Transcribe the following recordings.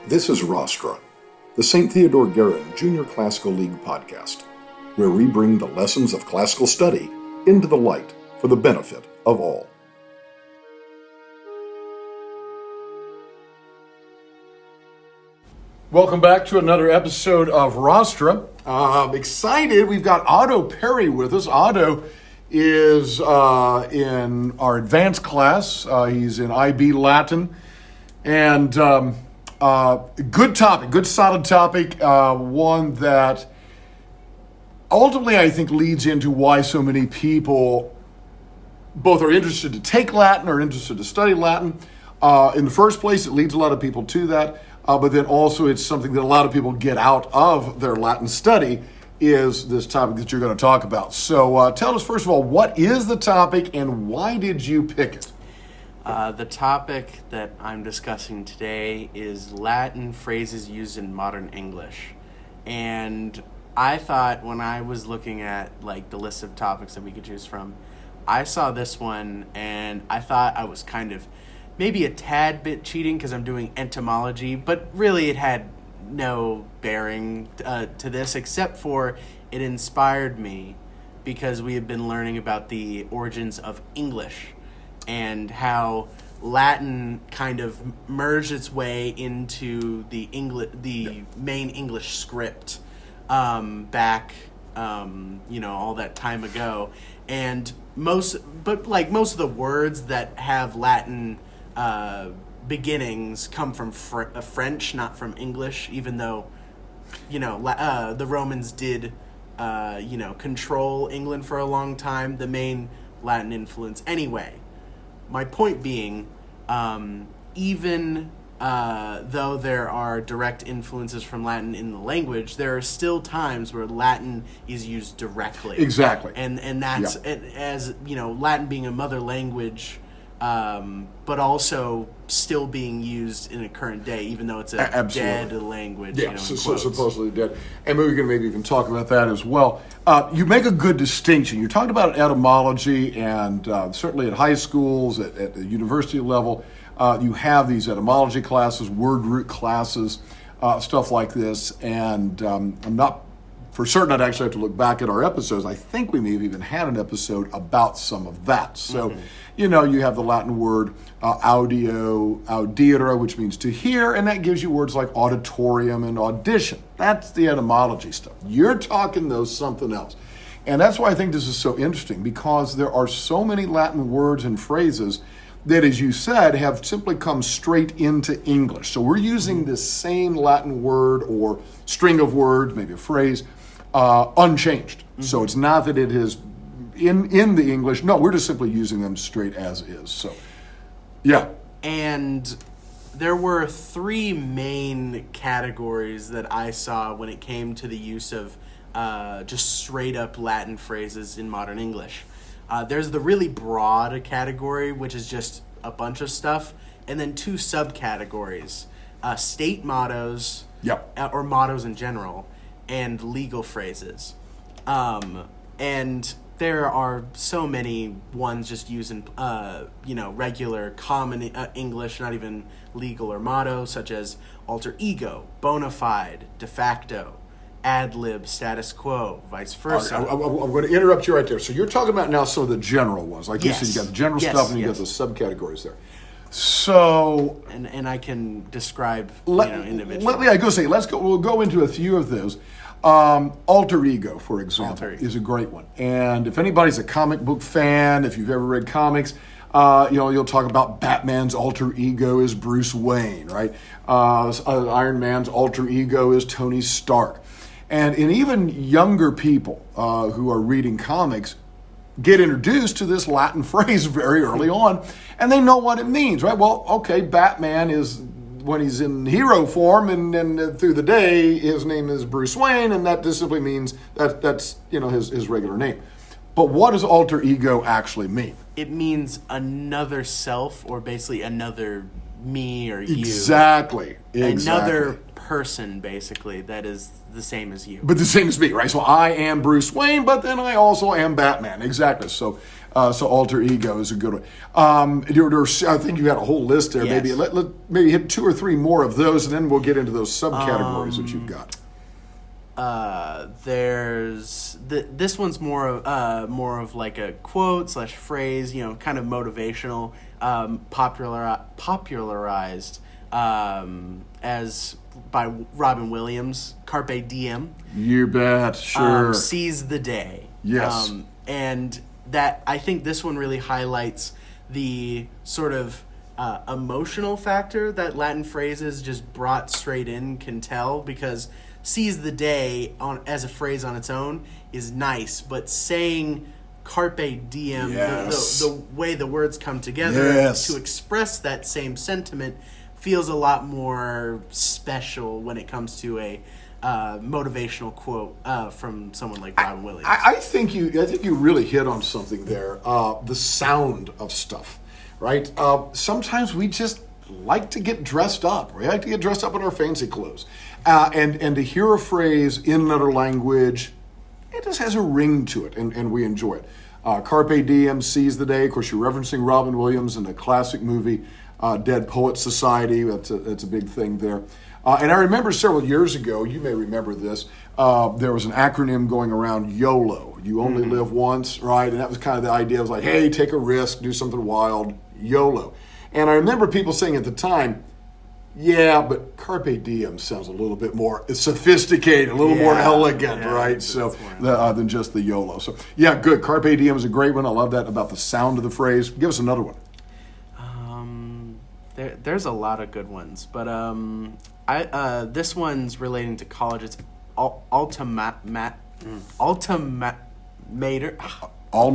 This is Rostra, the St. Theodore Guerin Junior Classical League podcast, where we bring the lessons of classical study into the light for the benefit of all. Welcome back to another episode of Rostra. I'm excited. We've got Otto Perry with us. Otto is in our advanced class. He's in IB Latin. And good topic, good solid topic, one that ultimately I think leads into why so many people both are interested to take Latin or interested to study Latin. In the first place, it leads a lot of people to that, but then also it's something that a lot of people get out of their Latin study is this topic that you're going to talk about. So tell us, first of all, what is the topic and why did you pick it? The topic that I'm discussing today is Latin phrases used in modern English. And I thought when I was looking at the list of topics that we could choose from, I saw this one and I thought I was kind of maybe a tad bit cheating because I'm doing etymology, but really it had no bearing to this except for it inspired me because we have been learning about the origins of English and how Latin kind of merged its way into the main English script back, all that time ago. And most of the words that have Latin beginnings come from French, not from English, even though, the Romans did, control England for a long time, the main Latin influence anyway. My point being, even though there are direct influences from Latin in the language, there are still times where Latin is used directly. Exactly. And that's, as, Latin being a mother language, but also still being used in a current day, even though it's a dead language. Yeah, so supposedly dead. And we can maybe even talk about that as well. You make a good distinction. You talked about etymology, and certainly at high schools, at the university level, you have these etymology classes, word root classes, stuff like this. And I'm not for certain. I'd actually have to look back at our episodes. I think we may have even had an episode about some of that. So, you have the Latin word audio, audire, which means to hear, and that gives you words like auditorium and audition. That's the etymology stuff. You're talking, though, something else. And that's why I think this is so interesting, because there are so many Latin words and phrases that, as you said, have simply come straight into English. So we're using this same Latin word or string of words, maybe a phrase, unchanged. So it's not that it is in the English. No, we're just simply using them straight as is. So, yeah. And there were three main categories that I saw when it came to the use of just straight up Latin phrases in modern English. There's the really broad category, which is just a bunch of stuff, and then two subcategories, state mottos, or mottos in general, and legal phrases. And there are so many ones just using, regular common English, not even legal or motto, such as alter ego, bona fide, de facto, ad lib, status quo, vice versa. Right, I'm going to interrupt you right there. So you're talking about now some of the general ones. Like you said, you got the general stuff and you got the subcategories there. So... And I can describe, individually. We'll go into a few of those. Alter ego, for example, is a great one. And if anybody's a comic book fan, if you've ever read comics, you'll talk about Batman's alter ego is Bruce Wayne, right? Iron Man's alter ego is Tony Stark. And even younger people who are reading comics get introduced to this Latin phrase very early on, and they know what it means, right? Well, okay, Batman is, when he's in hero form and through the day, his name is Bruce Wayne, and that just simply means that's his regular name. But what does alter ego actually mean? It means another self, or basically another me or you. Exactly. Another person, basically, that is the same as you. But the same as me, right? So I am Bruce Wayne, but then I also am Batman. Exactly. So alter ego is a good one. I think you had a whole list there. Yes. Maybe let maybe hit 2 or 3 more of those, and then we'll get into those subcategories that you've got. There's this one's more of like a quote / phrase, kind of motivational, popularized as by Robin Williams. Carpe diem. You bet. Sure. Seize the day. Yes. And that, I think this one really highlights the sort of emotional factor that Latin phrases just brought straight in can tell, because seize the day as a phrase on its own is nice, but saying carpe diem, yes. the way the words come together to express that same sentiment feels a lot more special when it comes to a motivational quote from someone like Robin Williams. I think you really hit on something there. The sound of stuff, right? Sometimes we just like to get dressed up. We like to get dressed up in our fancy clothes, and to hear a phrase in another language, it just has a ring to it, and we enjoy it. Carpe diem, seize the day. Of course, you're referencing Robin Williams in the classic movie Dead Poets Society. That's a big thing there. And I remember several years ago, you may remember this, there was an acronym going around, YOLO. You only live once, right? And that was kind of the idea. It was like, hey, take a risk, do something wild, YOLO. And I remember people saying at the time, yeah, but carpe diem sounds a little bit more sophisticated, a little more elegant, right? So than just the YOLO. So yeah, good. Carpe diem is a great one. I love that about the sound of the phrase. Give us another one. There's a lot of good ones, but this one's relating to college. It's alma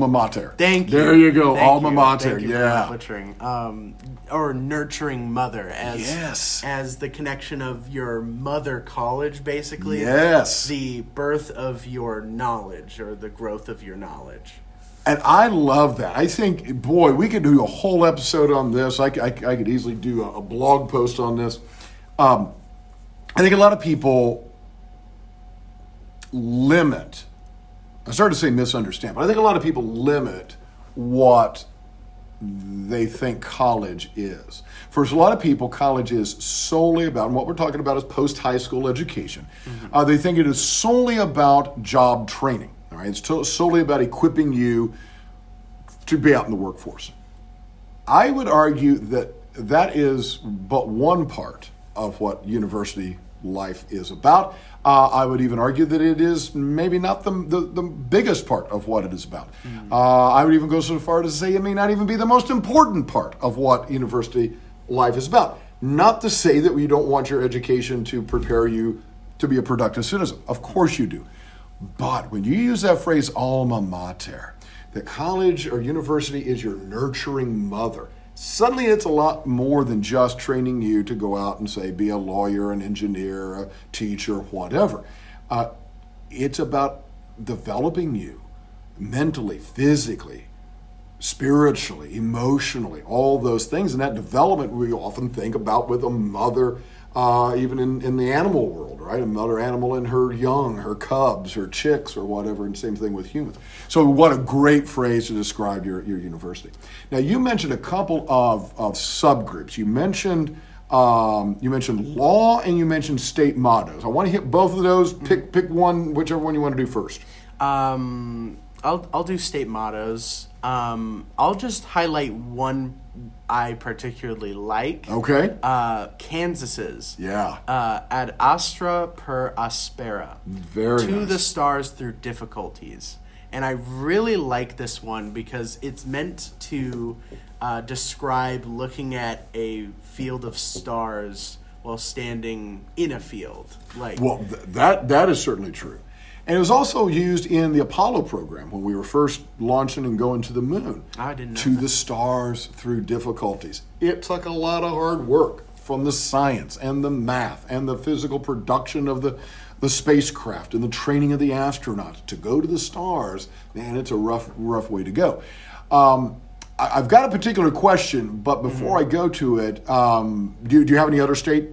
mater. Thank you. There you go. Thank Alma you. mater. Thank you Yeah. for butchering. Or nurturing mother as the connection of your mother college, basically. Yes. The birth of your knowledge or the growth of your knowledge. And I love that. I think, boy, we could do a whole episode on this. I could easily do a blog post on this. I think a lot of people limit, I started to say misunderstand, but I think a lot of people limit what they think college is. For a lot of people, college is solely about, and what we're talking about is post-high school education. They think it is solely about job training. All right, it's solely about equipping you to be out in the workforce. I would argue that that is but one part of what university life is about. I would even argue that it is maybe not the biggest part of what it is about. I would even go so far as to say it may not even be the most important part of what university life is about. Not to say that we don't want your education to prepare you to be a productive citizen. Of course you do. But when you use that phrase alma mater, that college or university is your nurturing mother, suddenly it's a lot more than just training you to go out and say, be a lawyer, an engineer, a teacher, whatever. It's about developing you mentally, physically, spiritually, emotionally, all those things. And that development we often think about with a mother, even in the animal world, right? A mother animal and her young, her cubs, her chicks, or whatever, and same thing with humans. So what a great phrase to describe your university. Now, you mentioned a couple of subgroups. You mentioned law and you mentioned state mottos. I want to hit both of those. Pick one, whichever one you want to do first. I'll do state mottos. I'll just highlight one I particularly like. Okay. Kansas's. Yeah. Ad astra per aspera. Very To nice. the stars through difficulties. And I really like this one because it's meant to describe looking at a field of stars while standing in a field. Well, that is certainly true. And it was also used in the Apollo program when we were first launching and going to the moon. I didn't know To that. the stars through difficulties. It took a lot of hard work from the science and the math and the physical production of the spacecraft and the training of the astronauts to go to the stars. Man, it's a rough way to go. I've got a particular question, but before I go to it, do you have any other state?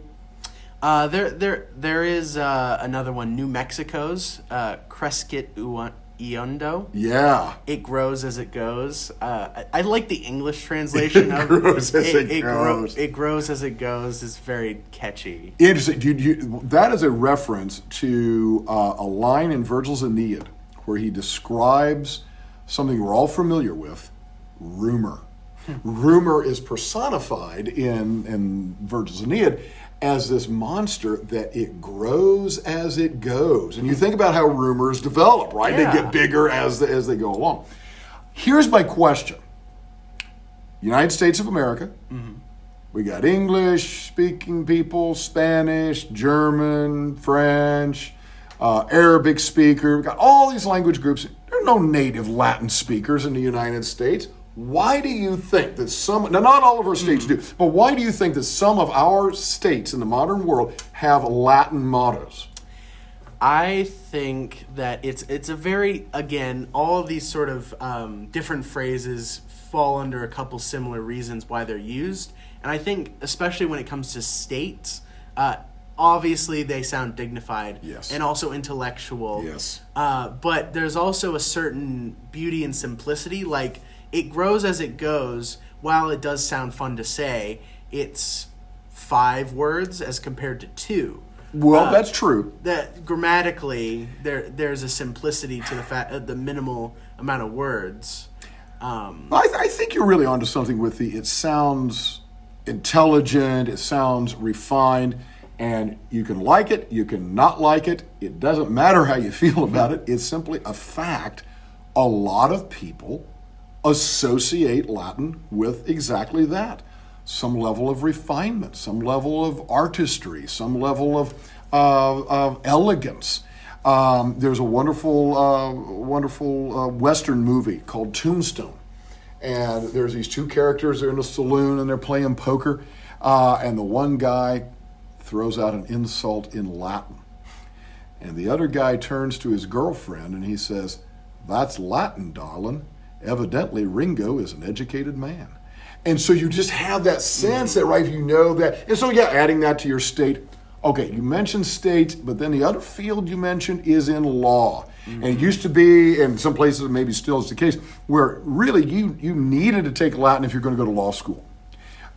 There is another one, New Mexico's Crescit Uondo. Yeah. It grows as it goes. I like the English translation of grows as it goes. It grows as it goes is very catchy. Interesting. That is a reference to a line in Virgil's Aeneid where he describes something we're all familiar with, rumor. Rumor is personified in Virgil's Aeneid as this monster that it grows as it goes. And you think about how rumors develop, right? Yeah. They get bigger as they go along. Here's my question. United States of America, we got English-speaking people, Spanish, German, French, Arabic speaker. We've got all these language groups. There are no native Latin speakers in the United States. Why do you think that now not all of our states do, but why do you think that some of our states in the modern world have Latin mottos? I think that it's a very, again, all of these sort of different phrases fall under a couple similar reasons why they're used. And I think, especially when it comes to states, obviously they sound dignified and also intellectual. Yes. But there's also a certain beauty and simplicity. Like, it grows as it goes. While it does sound fun to say, it's 5 words as compared to 2. Well, that's true. That grammatically, there's a simplicity to the fact the minimal amount of words. I think you're really onto something with it sounds intelligent, it sounds refined, and you can like it, you can not like it. It doesn't matter how you feel about it. It's simply a fact. A lot of people associate Latin with exactly that. Some level of refinement, some level of artistry, some level of elegance. There's a wonderful Western movie called Tombstone. And there's these 2 characters, they're in a saloon and they're playing poker. And the one guy throws out an insult in Latin. And the other guy turns to his girlfriend and he says, "That's Latin, darling. Evidently, Ringo is an educated man." And so you just have that sense that, right, you know that. And so, adding that to your state. Okay, you mentioned state, but then the other field you mentioned is in law. And it used to be, and some places maybe still is the case, where really you needed to take Latin if you're going to go to law school.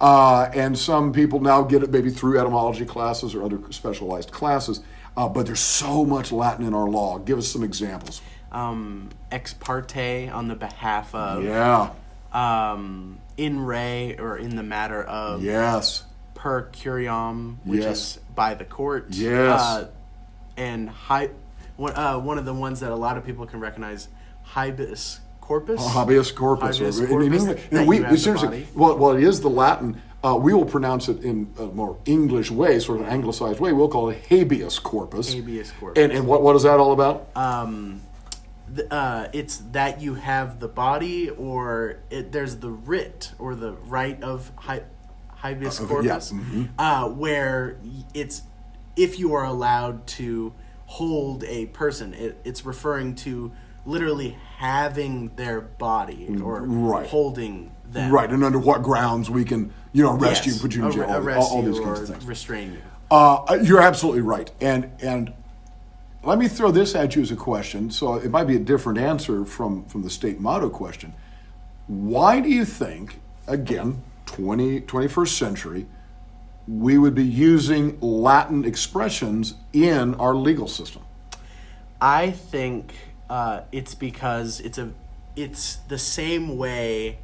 And some people now get it maybe through etymology classes or other specialized classes. But there's so much Latin in our law. Give us some examples. Ex parte on the behalf of. Yeah. In re, or in the matter of. Yes. Per curiam, which is by the court. Yes. And one of the ones that a lot of people can recognize, habeas corpus. Habeas corpus. Habeas In corpus, English, that we you have the seriously, body. well, it is the Latin. We will pronounce it in a more English way, sort of an anglicized way. We'll call it habeas corpus. Habeas corpus. And what is that all about? It's that you have the body, or there's the writ or the right of habeas corpus, where it's if you are allowed to hold a person. It's referring to literally having their body or holding them. Right, and under what grounds we can, arrest you, put you in jail, all these kinds of things. Restrain you. You're absolutely right. And let me throw this at you as a question. So it might be a different answer from the state motto question. Why do you think, again, 21st century, we would be using Latin expressions in our legal system? I think it's because it's the same way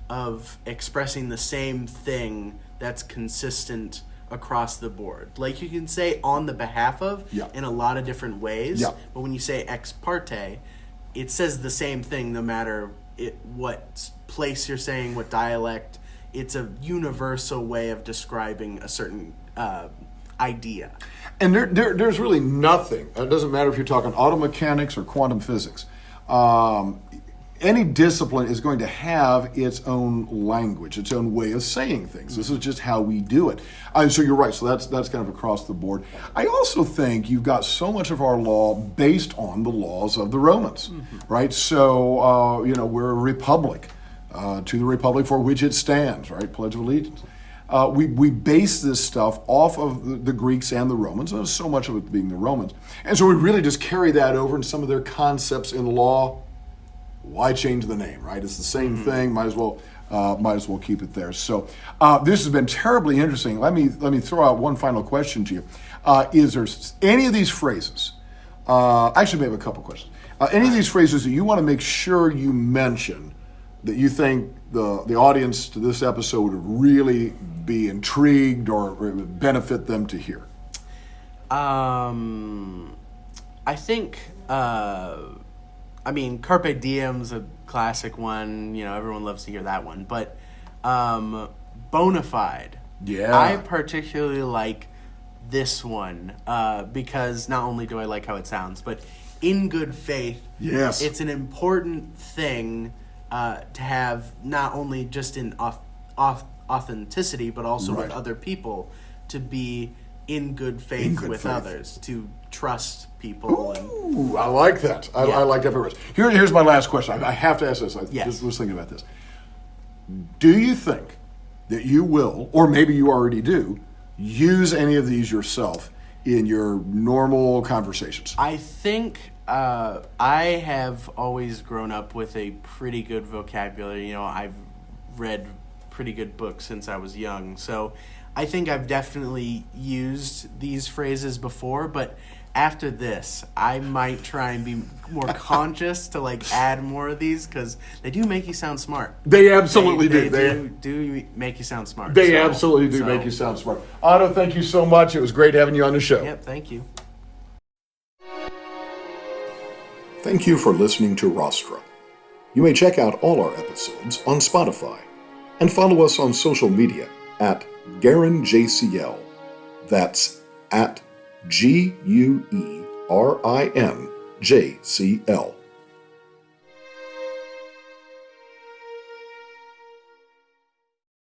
of expressing the same thing that's consistent across the board. Like, you can say on the behalf of in a lot of different ways, but when you say ex parte, it says the same thing no matter what place you're saying, what dialect. It's a universal way of describing a certain idea. And there's really nothing. It doesn't matter if you're talking auto mechanics or quantum physics. Any discipline is going to have its own language, its own way of saying things. This is just how we do it. And so you're right. So that's kind of across the board. I also think you've got so much of our law based on the laws of the Romans, right? So, we're a republic. to the republic for which it stands, right? Pledge of Allegiance. We base this stuff off of the Greeks and the Romans, and so much of it being the Romans. And so we really just carry that over into some of their concepts in law. Why change the name, right? It's the same thing. Might as well keep it there. So this has been terribly interesting. Let me throw out one final question to you. Is there any of these phrases? Actually, maybe a couple questions. Any of these phrases that you want to make sure you mention that you think the audience to this episode would really be intrigued or it would benefit them to hear? I think, Carpe Diem's a classic one. Everyone loves to hear that one. But bona fide. Yeah. I particularly like this one because not only do I like how it sounds, but in good faith, yes, it's an important thing to have not only just in authenticity, but also right. with other people, to be in good faith with others, to trust people. Ooh, I like that. I like that very much. Here's my last question. I have to ask this. I just was thinking about this. Do you think that you will, or maybe you already do, use any of these yourself in your normal conversations? I think I have always grown up with a pretty good vocabulary. I've read pretty good books since I was young, so I think I've definitely used these phrases before, but after this, I might try and be more conscious to add more of these because they do make you sound smart. They absolutely do. They do make you sound smart. They absolutely do make you sound smart. Otto, thank you so much. It was great having you on the show. Yep, thank you. Thank you for listening to Rostra. You may check out all our episodes on Spotify and follow us on social media at GuerinJCL. That's at GuerinJCL.